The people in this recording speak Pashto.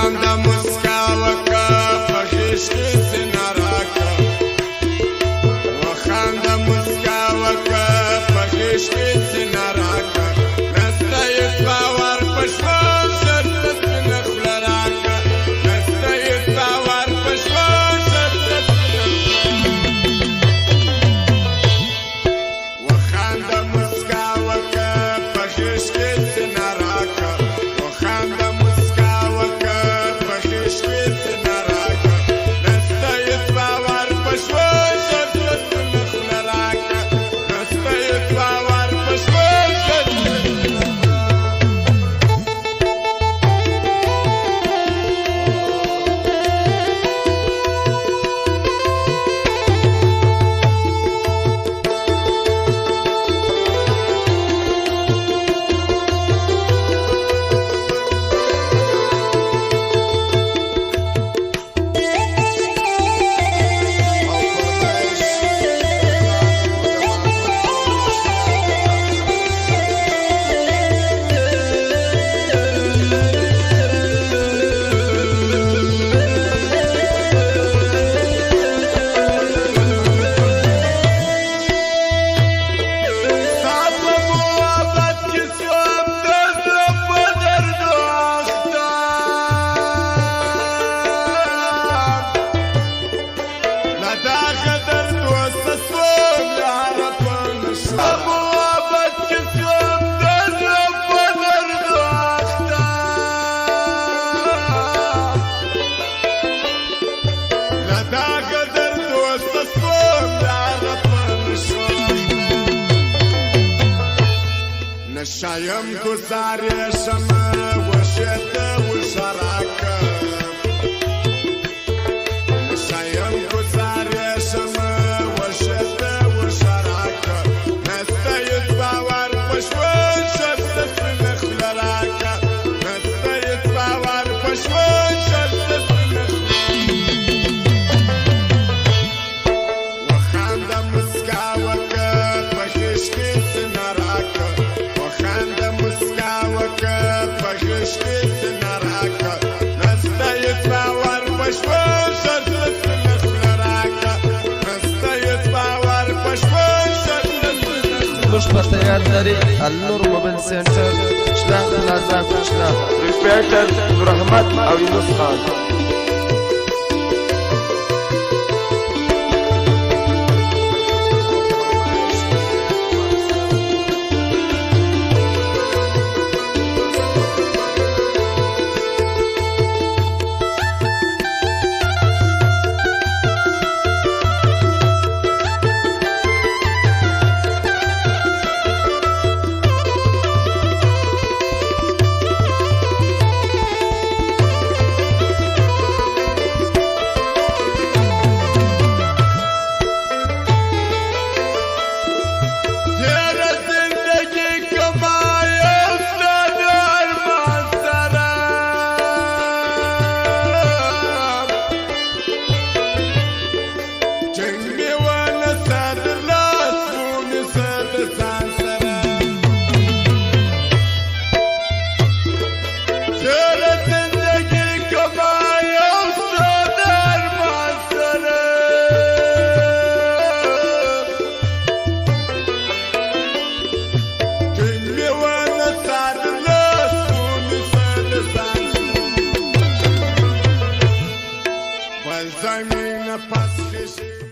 وخانده مسکا وکه په غېږ کې سینه راکه وخانده مسکا وکه په غېږ کې سینه راکه نسته یې باور په ژوند ژرته سپینه خوله راکه نسته یې باور په ژوند ژرته وخانده مسکا وکه په غېږ کې سینه راکه وخانده مسکا وکه په غېږ کې سینه راکه نسته یې باور په ژوند ژرته سپینه خوله راکه نسته یې باور په ژوند ژرته نشایم گزارشم وشت وشراکه نشایم گزارشم وشت وشراکه نسته یت باور پشون شفت سپینه خوله راکه نسته یت باور پشون شفت سپینه وخانده مسکا وکه په غېږ کې سینه راکه وخانده مسکا وکه په غېږ کې سینه راکه نسته یې باور په ژوند ژرته سپینه خوله راکه نسته یې باور په ژوند ژرته سپینه موږ په تیار لري النور موبایل سنټر شته پلازا کوچنا پروپرایټر نور احمد او یونس خان زمین پس کشی